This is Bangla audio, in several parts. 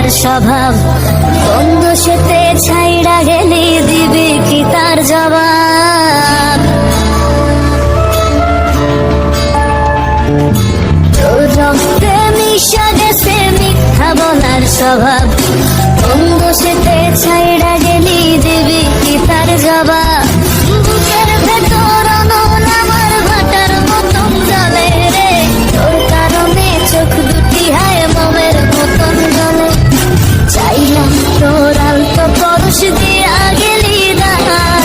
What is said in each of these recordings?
বলার স্বভাব, বন্ধু সেতে ছাইড়া গেলি দিবি কি তার জবাব। তোর রক্তে মিশা গেছে মিথ্যা বলার স্বভাব, বন্ধু সেতে ছাইড়া গেলি দিবি কি তার জবাব। বুকের ভেতর অনল আমার ভাটার মতন জ্বলে রে, তোর কারণে চোখ দুটি হায় মোমের মতন জ্বলে। চাইলাম তোর আলতো পরশ দিয়া গেলি দান,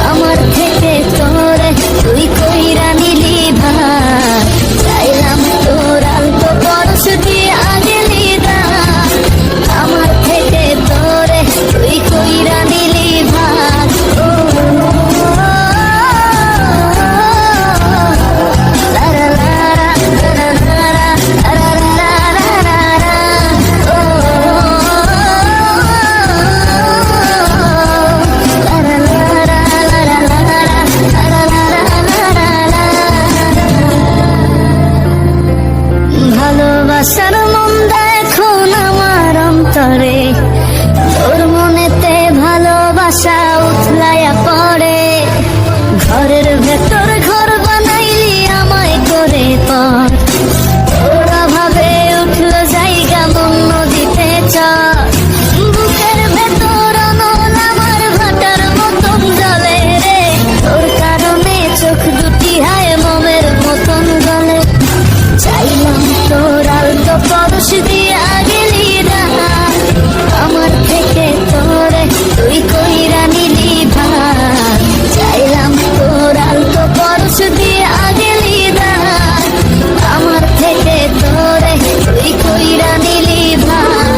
আমার থেকে তোরে তুই কইরা নিলি ভার। চাইলাম তোর আলতো পরশ দিয়া গেলি দান, আমার থেকে তোরে তুই কইরা নিলি ভার। ভালোবাসার মন্দা এখন আমার অন্তরে, তোর মনেতে ভালোবাসা উথলাইয়া পড়ে। ঘরের ভেতর ঘর বানাইলি আমায় করে পর, তোর অভাবে উঠল জায়গা মন নদীতে চর। বুকের ভেতর অনল আমার ভাটার মতন জ্বলে রে, তোর কারণে চোখ দুটি হায় মোমের মতন জ্বলে। চাইলাম তোর আলতো পরশ দিয়া গেলি দান, আমার থেকে তোরে তুই কইরা নিলি ভার। চাইলাম তোর আলতো পরশ দিয়া গেলি দান, আমার থেকে তোরে তুই কইরা নিলি ভার।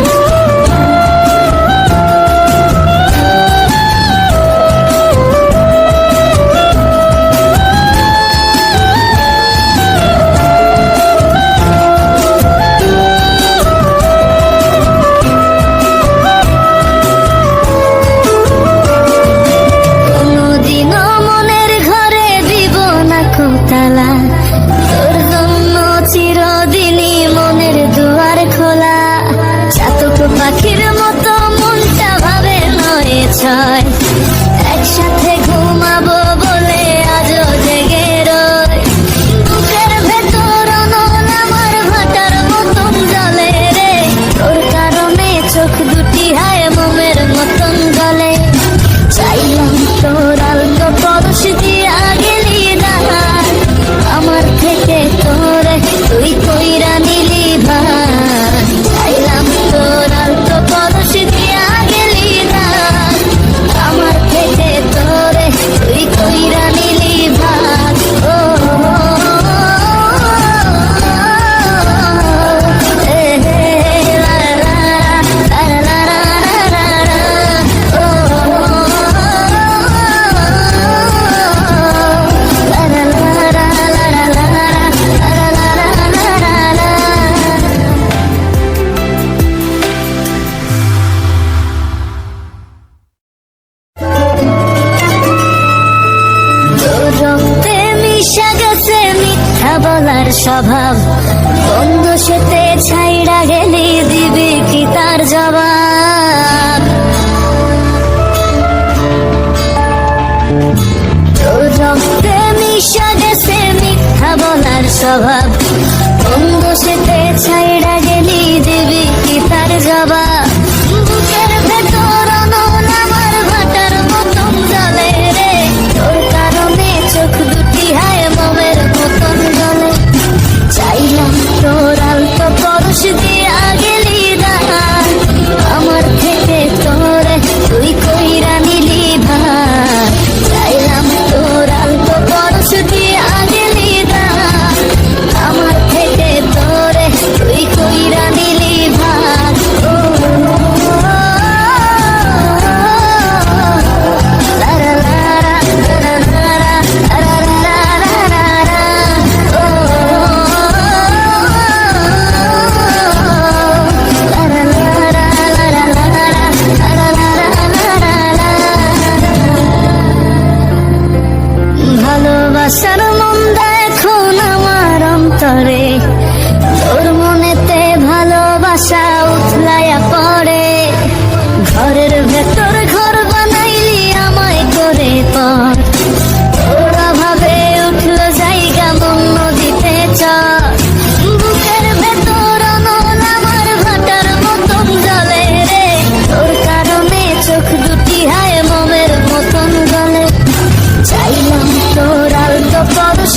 কোনদিনও মনের ঘরে দিব না কোতালা, তোর জন্য চিরদিনই মনের দুয়ার খোলা। চাতক পাখির মতো মনটা ভাবে নয় ছয়, একসাথে ঘুমাবো বলে আজও জেগে রয়। বুকের ভেতর অনল আমার ভাটার মতন জ্বলে রে, তোর কারণে চোখ দুটি হায় মোমের মতন জ্বলে। চাইলাম তোর আলতো পরশ দিয়া গেলি দান, আমার থেকে তোরে তুই কইরা নিলি ভার। চাইলাম তোর আলতো পরশ দিয়া গেলি দান, আমার থেকে তোরে তুই কইরা নিলি ভার। ও রক্তে মিশা গেছে মিথ্যা বলার স্বভাব, বন্ধু সেতে ছাইড়া গেলি দিবি কি তার জবাব। তোর রক্তে মিশা গেছে মিথ্যা বলার স্বভাব, বন্ধু সেতে ছাইড়া গেলি দিবি কি তার জবাব। বুকের ভেতর অনল আমার ভাটার মতন জ্বলে রে, তোর কারণে চোখ দুটি হায় মোমের মতন জ্বলে। চাইলাম তোর আলতো পরশ দিয়া গেলি দান, আমার থেকে তোরে তুই কইরা নিলি ভার। চাইলাম তোর আলতো পরশ দিয়া গেলি দান, আমার থেকে তোরে তুই কইরা নিলি ভার। ভালোবাসার মন্দা এখন আমার অন্তরে, তোর মনেতে ভালোবাসা আশা উথলাইয়া পড়ে, ঘরের ভেতর ঘর বানাইলি আমায় করে পর, তোর অভাবে উঠলো জায়গা মন নদীতে চর, বুকের ভেতর অনল আমার ভাটার মতন জলে রে, তোর কারণে চোখ দুটি হায় মোমের মতন গলে, চাইলাম তোর আলতো পরশ